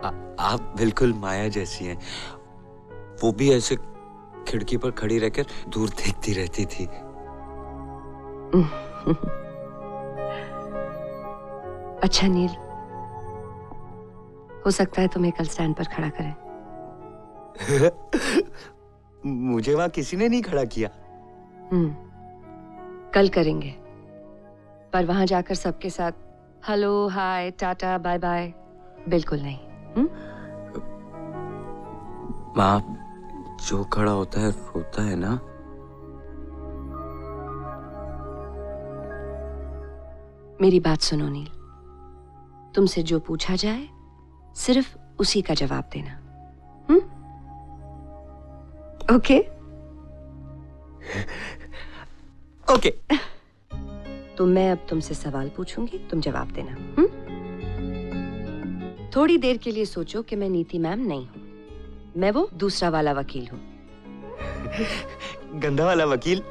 आप बिल्कुल माया जैसी हैं। वो भी ऐसे खिड़की पर खड़ी रहकर दूर देखती रहती थी। अच्छा नील, हो सकता है तुम्हें कल स्टैंड पर खड़ा करें। मुझे वहां किसी ने नहीं खड़ा किया। कल करेंगे, पर वहां जाकर सबके साथ हेलो, हाय, टाटा, बाय बाय बिल्कुल नहीं। माँ, जो खड़ा होता है रोता है ना। मेरी बात सुनो नील, तुमसे जो पूछा जाए सिर्फ उसी का जवाब देना। ओके? ओके। तो मैं अब तुमसे सवाल पूछूंगी, तुम जवाब देना। थोड़ी देर के लिए सोचो कि मैं नीति मैम नहीं हूं, मैं वो दूसरा वाला वकील हूं। गंदा वाला वकील?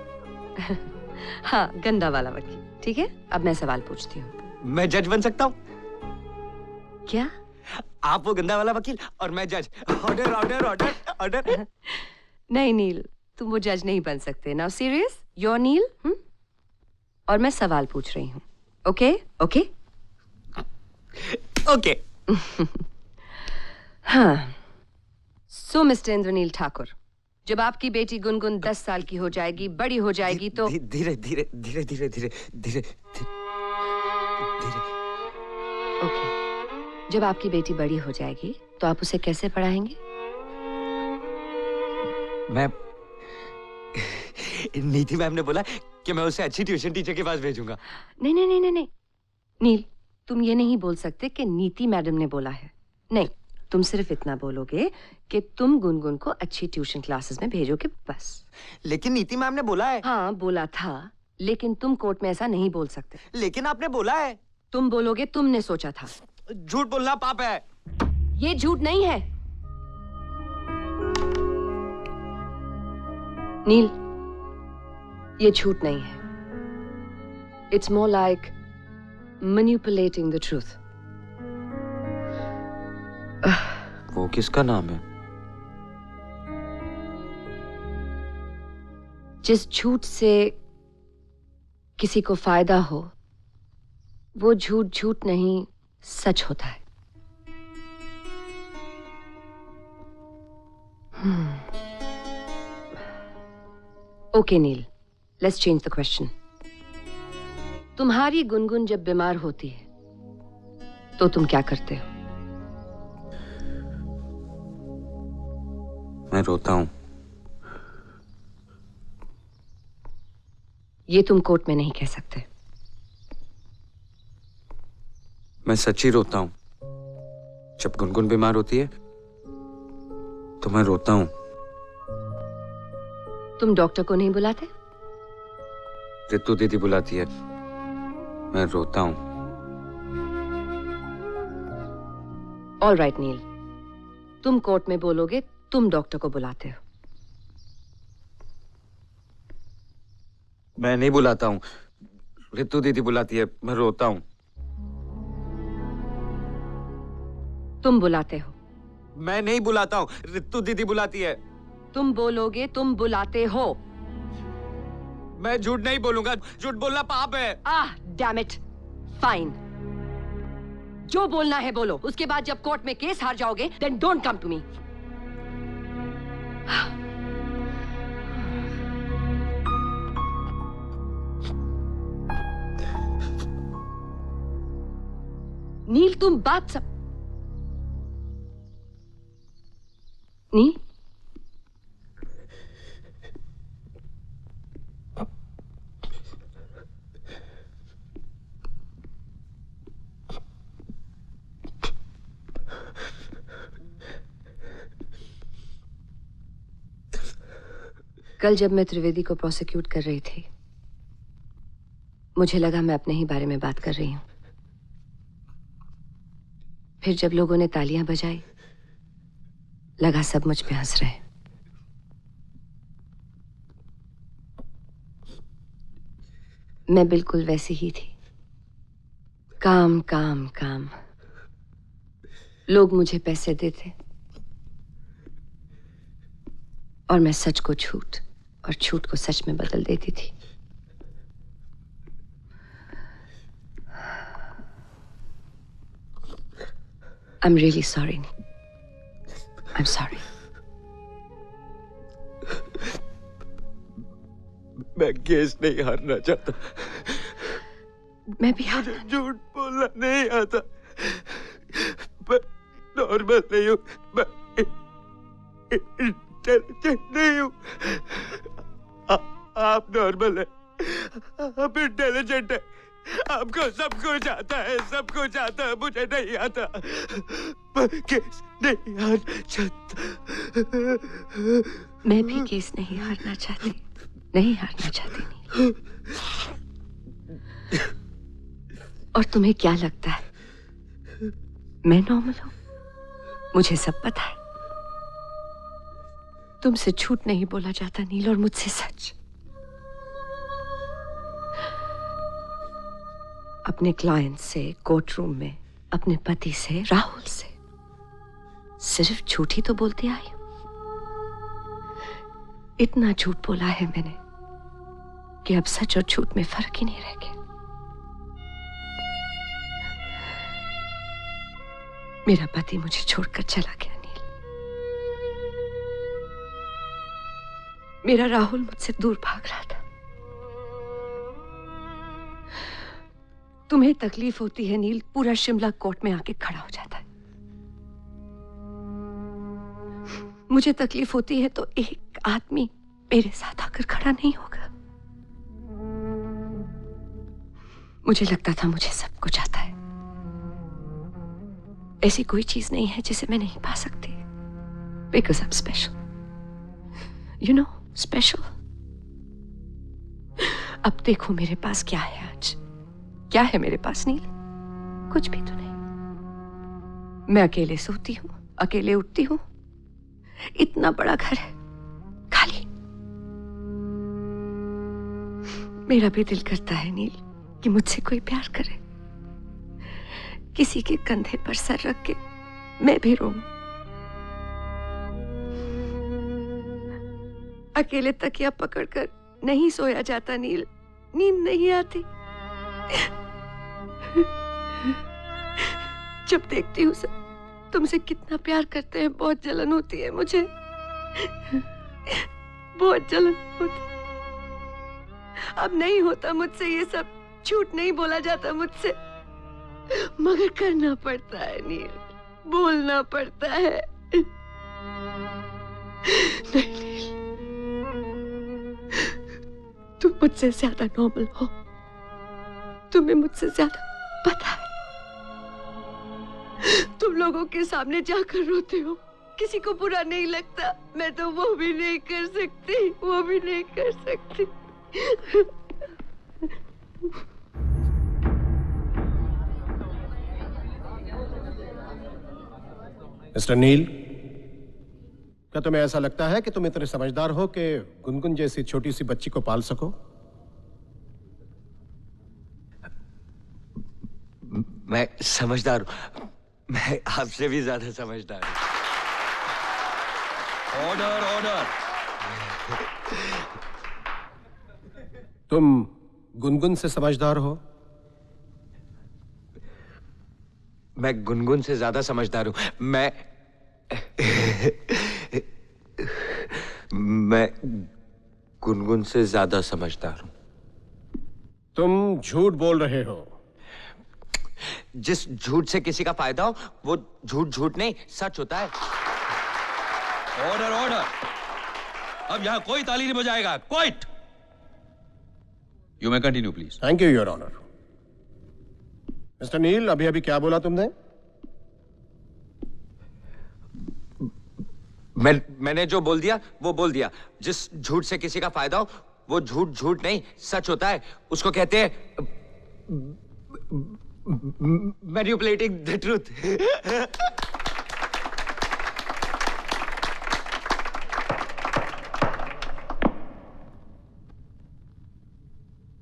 हाँ, गंदा वाला वकील। ठीक है, अब मैं सवाल पूछती हूँ। मैं जज बन सकता हूँ? क्या? आप वो गंदा वाला वकील और मैं जज। Order order order order. नहीं नील, तुम वो जज नहीं बन सकते। नाउ सीरियस, योर नील। और मैं सवाल पूछ रही हूँ। ओके? ओके? ओके। हाँ। सो मिस्टर इंद्रनील ठाकुर, जब आपकी बेटी गुनगुन 10 साल की हो जाएगी, बड़ी हो जाएगी तो धीरे धीरे धीरे धीरे धीरे धीरे धीरे। ओके, जब आपकी बेटी बड़ी हो जाएगी तो आप उसे कैसे पढ़ाएंगे? मैं नीति मैम ने बोला कि मैं उसे अच्छी ट्यूशन टीचर के पास भेजूंगा। नहीं नहीं नहीं नहीं नहीं नील, तुम ये नहीं बोल सकते कि नीति मैडम ने बोला है। नहीं, तुम सिर्फ इतना बोलोगे कि तुम गुनगुन को अच्छी ट्यूशन क्लासेस में भेजोगे, बस। लेकिन नीति मैम ने बोला है। हाँ, बोला था, लेकिन तुम कोर्ट में ऐसा नहीं बोल सकते। लेकिन आपने बोला है। तुम बोलोगे तुमने सोचा था। झूठ बोलना पाप है। ये झूठ नहीं है नील, ये झूठ नहीं है। It's more like manipulating the truth. वो किसका नाम है? जिस झूठ से किसी को फायदा हो, वो झूठ झूठ नहीं, सच होता है। Okay Neel, let's change the question. तुम्हारी गुनगुन जब बीमार होती है तो तुम क्या करते हो? मैं रोता हूं। ये तुम कोर्ट में नहीं कह सकते। मैं सच्ची रोता हूं। जब गुनगुन बीमार होती है तो मैं रोता हूं। तुम डॉक्टर को नहीं बुलाते? रितु दीदी बुलाती है, मैं रोता हूं। ऑल राइट नील, तुम कोर्ट में बोलोगे तुम डॉक्टर को बुलाते हो। मैं नहीं बुलाता हूं, रितु दीदी बुलाती है, मैं रोता हूं। तुम बुलाते हो। मैं नहीं बुलाता हूं, रितु दीदी बुलाती है। तुम बोलोगे तुम बुलाते हो। मैं झूठ नहीं बोलूंगा, झूठ बोलना पाप है। Damn it, fine. जो बोलना है बोलो, उसके बाद जब कोर्ट में केस हार जाओगे then don't come to me. Neel, तुम बात सब नील, कल जब मैं त्रिवेदी को प्रोसिक्यूट कर रही थी, मुझे लगा मैं अपने ही बारे में बात कर रही हूं। फिर जब लोगों ने तालियां बजाई, लगा सब मुझ पे हंस रहे हैं। मैं बिल्कुल वैसी ही थी, काम काम काम। लोग मुझे पैसे देते और मैं सच को झूठ और झूठ को सच में बदल देती थी। I'm really sorry. I'm sorry. मैं केस नहीं हारना चाहता। मैं भी मुझे झूठ बोलना नहीं आता। मैं नॉर्मल नहीं हूँ। मैं इंटेलिजेंट नहीं हूँ। आप नॉर्मल है, आप इंटेलिजेंट है। आपको सब कुछ आता है, सब कुछ आता है, मुझे नहीं आता। मैं केस नहीं हारना चाहता। मैं भी केस नहीं हारना चाहती, नहीं हारना चाहती नहीं। और तुम्हें क्या लगता है मैं नॉर्मल हूं? मुझे सब पता है। तुमसे झूठ नहीं बोला जाता नील, और मुझसे सच। अपने क्लाइंट से कोर्ट रूम में, अपने पति से, राहुल से सिर्फ झूठ ही तो बोलती आई हूं। इतना झूठ बोला है मैंने कि अब सच और झूठ में फर्क ही नहीं रह गया। मेरा पति मुझे छोड़कर चला गया नील। मेरा राहुल मुझसे दूर भाग रहा था। तुम्हें तकलीफ होती है नील, पूरा शिमला कोर्ट में आके खड़ा हो जाता है। मुझे तकलीफ होती है तो एक आदमी मेरे साथ आकर खड़ा नहीं होगा। मुझे लगता था मुझे सब कुछ आता है। ऐसी कोई चीज नहीं है जिसे मैं नहीं पा सकती, because I am special. You know, special. अब देखो मेरे पास क्या है आज। क्या है मेरे पास नील? कुछ भी तो नहीं। मैं अकेले सोती हूं, अकेले उठती हूं। इतना बड़ा घर है, खाली। मेरा भी दिल करता है नील कि मुझसे कोई प्यार करे, किसी के कंधे पर सर रख के मैं भी रोऊं। अकेले तकिया पकड़कर नहीं सोया जाता नील, नींद नहीं आती। जब देखती हूँ सब तुमसे कितना प्यार करते हैं, बहुत जलन होती है मुझे, बहुत जलन होती। अब नहीं होता मुझसे ये सब, झूठ नहीं बोला जाता मुझसे, मगर करना पड़ता है नील, बोलना पड़ता है। नहीं नील, तुम मुझसे ज्यादा नॉर्मल हो, तुम्हें मुझसे ज्यादा पता है। तुम लोगों के सामने जाकर रोते हो, किसी को बुरा नहीं लगता। मैं तो वो भी नहीं कर सकती, वो भी नहीं कर सकती। मिस्टर नील, क्या तुम्हें ऐसा लगता है कि तुम इतने समझदार हो कि गुनगुन जैसी छोटी सी बच्ची को पाल सको? मैं समझदार हूं, मैं आपसे भी ज्यादा समझदार हूं। Order order. तुम गुनगुन से समझदार हो? मैं गुनगुन से ज्यादा समझदार हूं। मैं गुनगुन से ज्यादा समझदार हूं। तुम झूठ बोल रहे हो। जिस झूठ से किसी का फायदा हो वो झूठ झूठ नहीं, सच होता है। Order order. अब यहां कोई ताली नहीं बजाएगा। Quiet. You may continue please. Thank you your honour. Mister Neel, अभी अभी क्या बोला तुमने? मैंने जो बोल दिया वो बोल दिया। जिस झूठ से किसी का फायदा हो वो झूठ झूठ नहीं, सच होता है। उसको कहते हैं मैनिपुलेटिंग द ट्रूथ।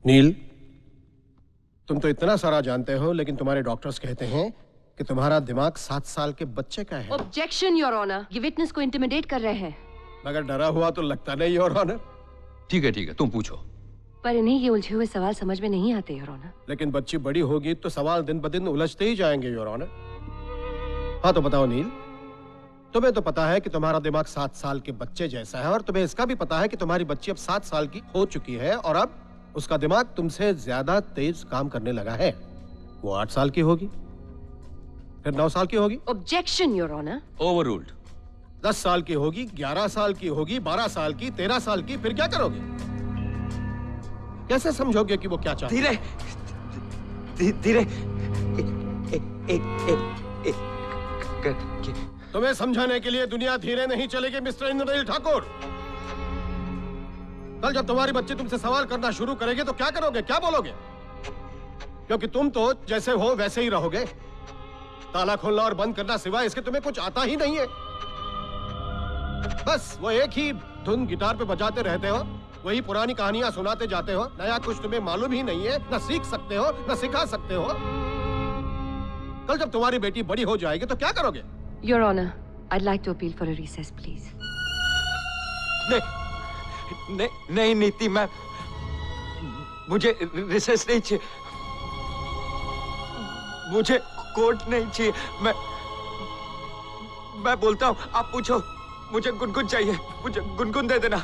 नील, तुम तो इतना सारा जानते हो, लेकिन तुम्हारे डॉक्टर्स कहते हैं कि तुम्हारा दिमाग 7 साल के बच्चे का है। ऑब्जेक्शन योर ऑनर, ये विटनेस को इंटिमिडेट कर रहे हैं। मगर डरा हुआ तो लगता नहीं योर ऑनर। ठीक है, तुम पूछो। पर इन्हें ये उलझे हुए सवाल समझ में नहीं आते योर ऑनर। लेकिन बच्ची बड़ी होगी तो सवाल दिन ब दिन उलझते ही जाएंगे योर ऑनर। हाँ तो बताओ नील, तुम्हें तो पता है कि तुम्हारा दिमाग 7 साल के बच्चे जैसा है, और तुम्हें इसका भी पता है कि तुम्हारी बच्ची अब 7 साल की हो चुकी है और अब उसका दिमाग तुमसे ज्यादा तेज काम करने लगा है। वो 8 साल की होगी, फिर 9 साल की होगी। Objection your honour. ओवररूल्ड। 10 साल की होगी, 11 साल की होगी, 12 साल की, 13 साल की, फिर क्या करोगे? कैसे समझोगे कि वो क्या चाहती है? धीरे तुम्हें समझाने के लिए दुनिया धीरे नहीं चलेगी मिस्टर इंद्रनील ठाकुर। कल जब तुम्हारी बच्ची तुमसे सवाल करना शुरू करेगी तो क्या करोगे, क्या बोलोगे? क्योंकि तुम तो जैसे हो वैसे ही रहोगे। ताला खोलना और बंद करना सिवाय इसके तुम्हें कुछ आता ही नहीं है। बस वो एक ही धुन गिटार पे बजाते रहते हो, वही पुरानी कहानियां सुनाते जाते हो। नया कुछ तुम्हें मालूम ही नहीं है, न सीख सकते हो न सिखा सकते हो। कल जब तुम्हारी बेटी बड़ी हो जाएगी तो क्या करोगे? Your honour, I'd like to appeal for a recess, please. नहीं नीति, मुझे रिसेस नहीं चाहिए, मुझे कोर्ट नहीं चाहिए। मैं बोलता हूँ, आप पूछो। मुझे गुनगुन चाहिए, मुझे गुनगुन दे देना।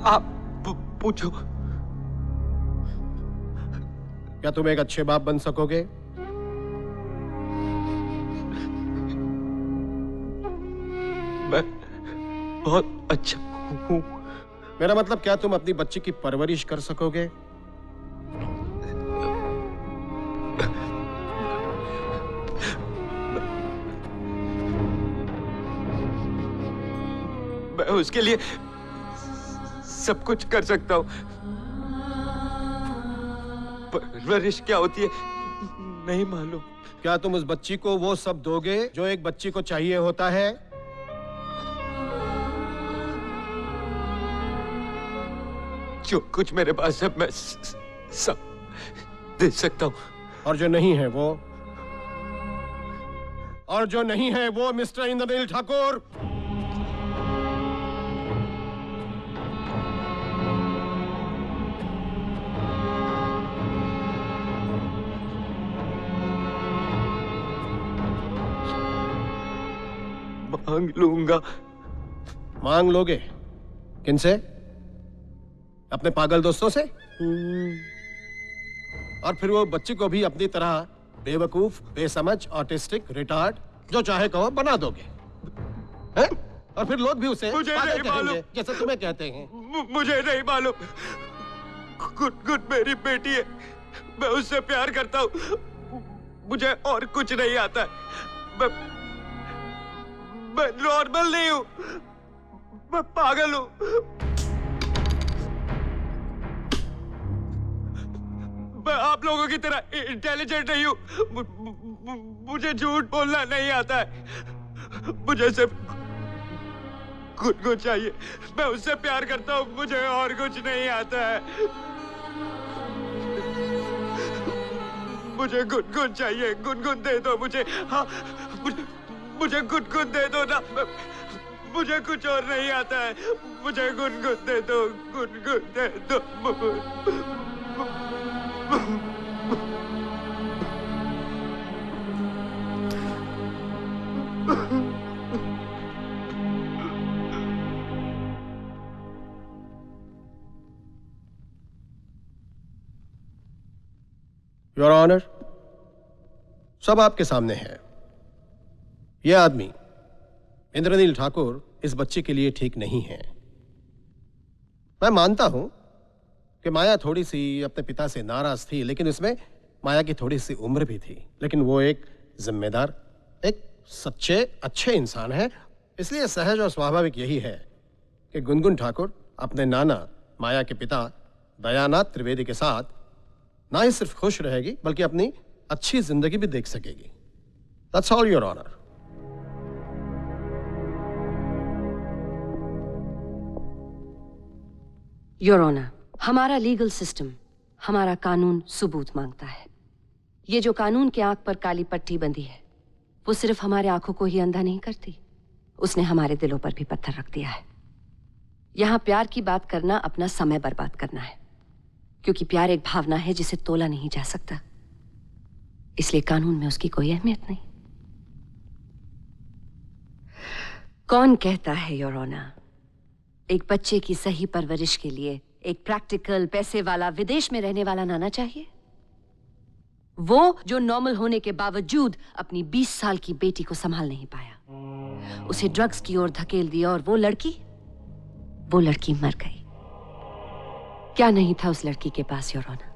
आप पूछो। क्या तुम एक अच्छे बाप बन सकोगे? मैं बहुत अच्छा हूँ। मेरा मतलब क्या तुम अपनी बच्ची की परवरिश कर सकोगे? मैं उसके लिए सब कुछ कर सकता हूँ। परवरिश क्या होती है नहीं मालूम। क्या तुम उस बच्ची को वो सब दोगे जो एक बच्ची को चाहिए होता है? जो कुछ मेरे पास है मैं सब दे सकता हूँ। और जो नहीं है वो? और जो नहीं है वो मिस्टर इंद्रनील ठाकुर? मांग लूंगा। मांग लोगे? किनसे? अपने पागल दोस्तों से? और फिर वो बच्ची को भी अपनी तरह बेवकूफ, बेसमझ, ऑटिस्टिक, रिटार्ड, जो चाहे कहो बना दोगे हैं? और फिर लोग भी उसे मुझे पागल नहीं मालूम, कहेंगे, जैसे तुम्हें कहते हैं। मुझे नहीं मालूम। गुनगुन मेरी बेटी है, मैं उससे प्यार करता हूँ। मुझे और कुछ नहीं आता है। मैं नॉर्मल नहीं हूँ, मैं पागल हूँ। मैं आप लोगों की तरह इंटेलिजेंट नहीं हूँ। मुझे झूठ बोलना नहीं आता है। मुझे सिर्फ गुनगुन चाहिए, मैं उससे प्यार करता हूँ। मुझे और कुछ नहीं आता है। मुझे गुनगुन चाहिए, गुनगुन दे दो मुझे। हाँ, मुझे गुनगुन दे दो ना। मुझे कुछ और नहीं आता है। मुझे गुनगुन दे दो, गुनगुन दे दो। योर ऑनर, सब आपके सामने है। यह आदमी इंद्रनील ठाकुर इस बच्चे के लिए ठीक नहीं है। मैं मानता हूं कि माया थोड़ी सी अपने पिता से नाराज थी, लेकिन इसमें माया की थोड़ी सी उम्र भी थी। लेकिन वो एक जिम्मेदार, एक सच्चे अच्छे इंसान है। इसलिए सहज और स्वाभाविक यही है कि गुनगुन ठाकुर अपने नाना माया के पिता दयानाथ त्रिवेदी के साथ ना ही सिर्फ खुश रहेगी बल्कि अपनी अच्छी जिंदगी भी देख सकेगी। That's all, Your Honor. Your honour, हमारा लीगल सिस्टम, हमारा कानून सबूत मांगता है। ये जो कानून के आंख पर काली पट्टी बंधी है, वो सिर्फ हमारे आंखों को ही अंधा नहीं करती, उसने हमारे दिलों पर भी पत्थर रख दिया है। यहां प्यार की बात करना अपना समय बर्बाद करना है, क्योंकि प्यार एक भावना है जिसे तोला नहीं जा सकता, इसलिए कानून में उसकी कोई अहमियत नहीं। कौन कहता है योर ऑनर, एक बच्चे की सही परवरिश के लिए एक प्रैक्टिकल पैसे वाला विदेश में रहने वाला नाना चाहिए? वो जो नॉर्मल होने के बावजूद अपनी 20 साल की बेटी को संभाल नहीं पाया, उसे ड्रग्स की ओर धकेल दिया, और वो लड़की मर गई। क्या नहीं था उस लड़की के पास योर ऑनर?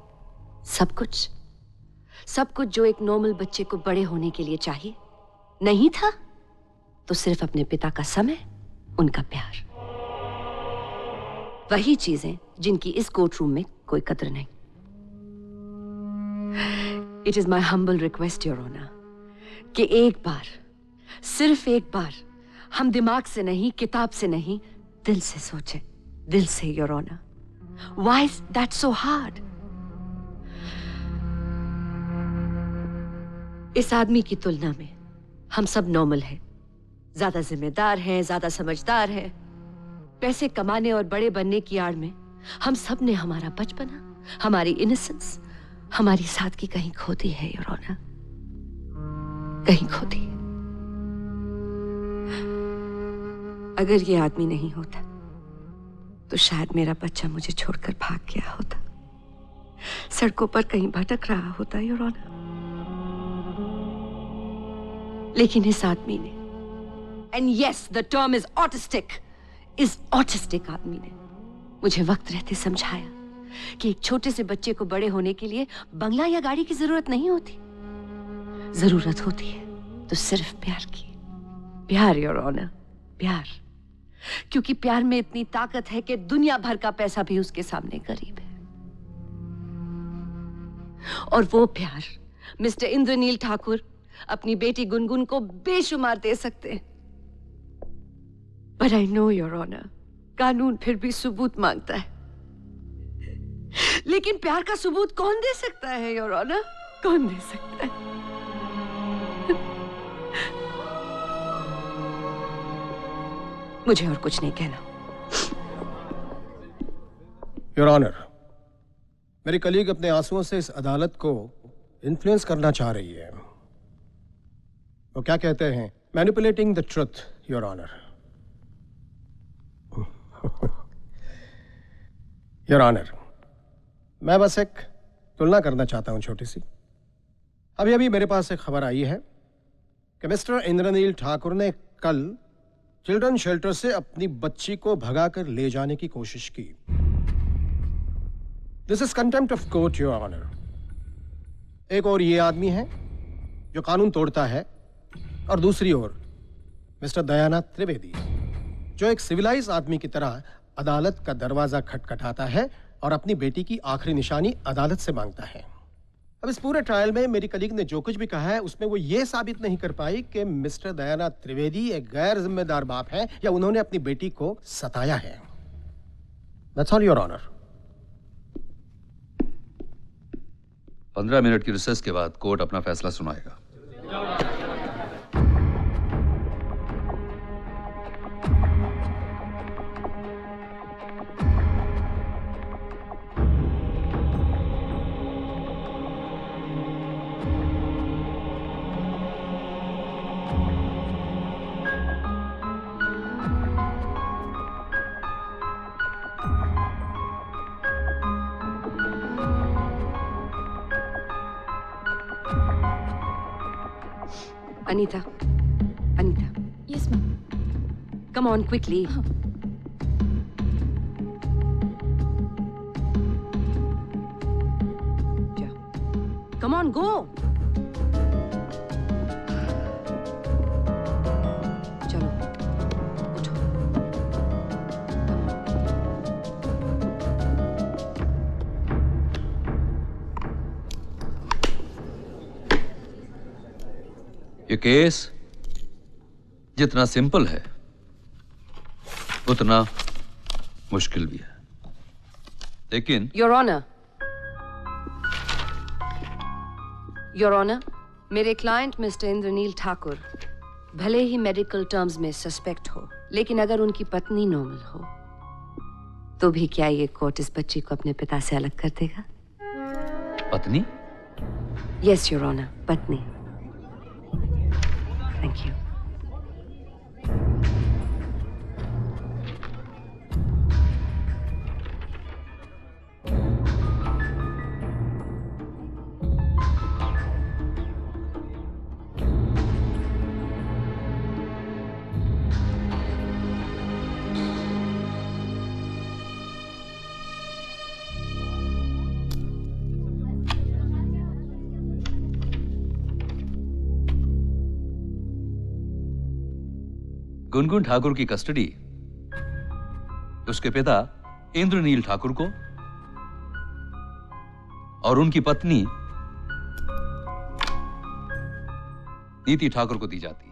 सब कुछ जो एक नॉर्मल बच्चे को बड़े होने के लिए चाहिए। नहीं था तो सिर्फ अपने पिता का समय, उनका प्यार, वही चीजें जिनकी इस कोर्ट रूम में कोई कद्र नहीं। It is my humble request your honour कि एक बार, सिर्फ एक बार, हम दिमाग से नहीं, किताब से नहीं, दिल से सोचें, दिल से your honour. Why is that so hard? इस आदमी की तुलना में हम सब नॉर्मल हैं, ज्यादा जिम्मेदार हैं, ज्यादा समझदार हैं। पैसे कमाने और बड़े बनने की आड़ में हम सब ने हमारा बचपना, हमारी इनोसेंस, हमारी सादगी कहीं खो दी है योर ऑनर, कहीं खो दी। अगर ये आदमी नहीं होता तो शायद मेरा बच्चा मुझे छोड़कर भाग गया होता, सड़कों पर कहीं भटक रहा होता योर ऑनर। लेकिन इस आदमी ने, and yes the term is autistic, इस ऑटिस्टिक आदमी ने मुझे वक्त रहते समझाया कि एक छोटे से बच्चे को बड़े होने के लिए बंगला या गाड़ी की जरूरत नहीं होती, जरूरत होती है तो सिर्फ प्यार की। प्यार योर ऑनर, प्यार। क्योंकि प्यार में इतनी ताकत है कि दुनिया भर का पैसा भी उसके सामने गरीब है। और वो प्यार मिस्टर इंद्रनील ठाकुर अपनी बेटी गुनगुन को बेशुमार दे सकते हैं। But I know your honor, कानून फिर भी सबूत मांगता है, लेकिन प्यार का सबूत कौन दे सकता है योर ऑनर? कौन दे सकता है? मुझे और कुछ नहीं कहना। योर ऑनर, मेरी कलीग अपने आंसुओं से इस अदालत को इन्फ्लुएंस करना चाह रही है। वो क्या कहते हैं, manipulating the truth your honour. Your honour, मैं बस एक तुलना करना चाहता हूं छोटी सी। अभी अभी मेरे पास एक खबर आई है कि मिस्टर इंद्रनील ठाकुर ने कल चिल्ड्रन शेल्टर से अपनी बच्ची को भगाकर ले जाने की कोशिश की। This is contempt of court your honour. एक और ये आदमी है जो कानून तोड़ता है, और दूसरी ओर मिस्टर दयानाथ त्रिवेदी जो एक सिविलाइज आदमी की तरह अदालत का दरवाजा खटखटाता है और अपनी बेटी की आखिरी निशानी अदालत से मांगता है। अब इस पूरे ट्रायल में मेरी कलीग ने जो कुछ भी कहा है उसमें वो ये साबित नहीं कर पाई कि मिस्टर दयानाथ त्रिवेदी एक गैर जिम्मेदार बाप है या उन्होंने अपनी बेटी को सताया है। That's all, Your Honor. 15 minute की रिसेस के बाद कोर्ट अपना फैसला सुनाएगा। Anita. Yes, ma'am. Come on, quickly. Come on, go. चलो, उठो। ये केस जितना सिंपल है उतना मुश्किल भी है, लेकिन Your Honor, योर ऑनर, मेरे क्लाइंट मिस्टर इंद्रनील ठाकुर भले ही मेडिकल टर्म्स में सस्पेक्ट हो, लेकिन अगर उनकी पत्नी नॉर्मल हो तो भी क्या ये कोर्ट इस बच्ची को अपने पिता से अलग कर देगा? पत्नी? यस योर ऑनर, पत्नी। Thank you. गुनगुन ठाकुर की कस्टडी उसके पिता इंद्रनील ठाकुर को और उनकी पत्नी नीति ठाकुर को दी जाती है।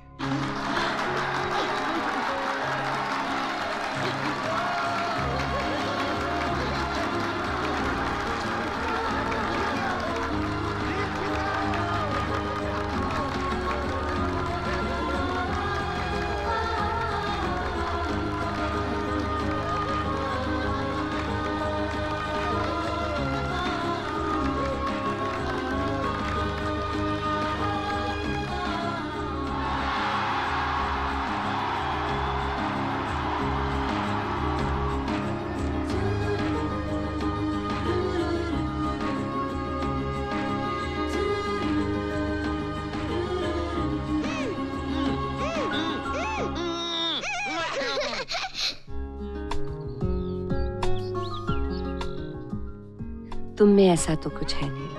तुम में ऐसा तो कुछ है नहीं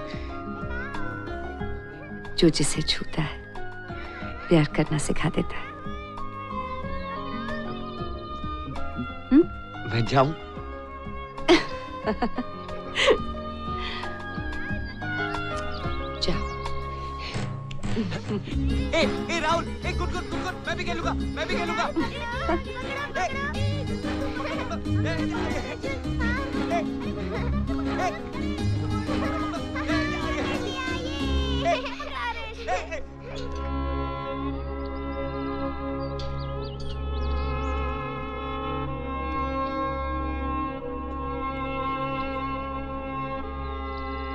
जो जिसे छूता है प्यार करना सिखा देता है। मैं जाऊं? जाओ। ए राहुल, गुनगुन, मैं भी खेलूंगा।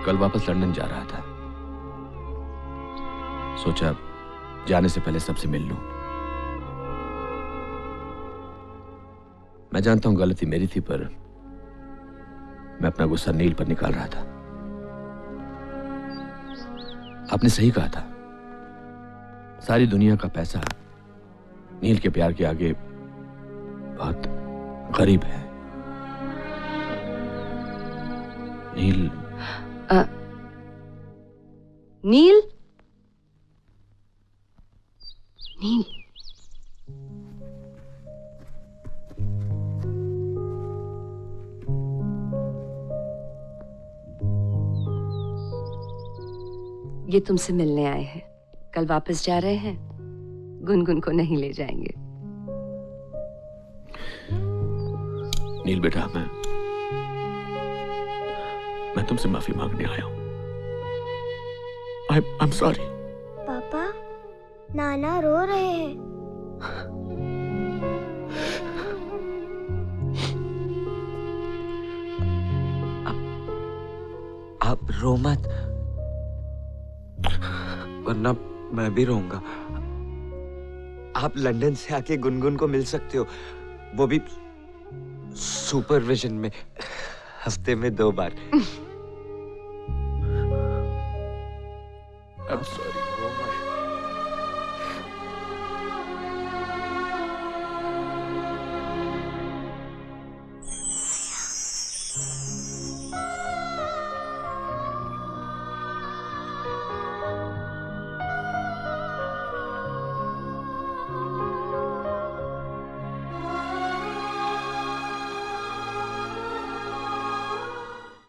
कल वापस लंदन जा रहा था, सोचा जाने से पहले सबसे मिल लूं। मैं जानता हूं गलती मेरी थी, पर मैं अपना गुस्सा नील पर निकाल रहा था। आपने सही कहा था, सारी दुनिया का पैसा नील के प्यार के आगे बहुत गरीब है। नील नील नील ये तुमसे मिलने आए हैं। कल वापस जा रहे हैं, गुनगुन को नहीं ले जाएंगे। नील बेटा, मैं तुमसे माफी मांगने आया हूं। I'm sorry। पापा, नाना रो रहे हैं। आप रो मत, वरना मैं भी रोऊंगा। आप लंदन से आके गुनगुन को मिल सकते हो, वो भी सुपरविजन में, हफ्ते में 2 बार। I'm sorry।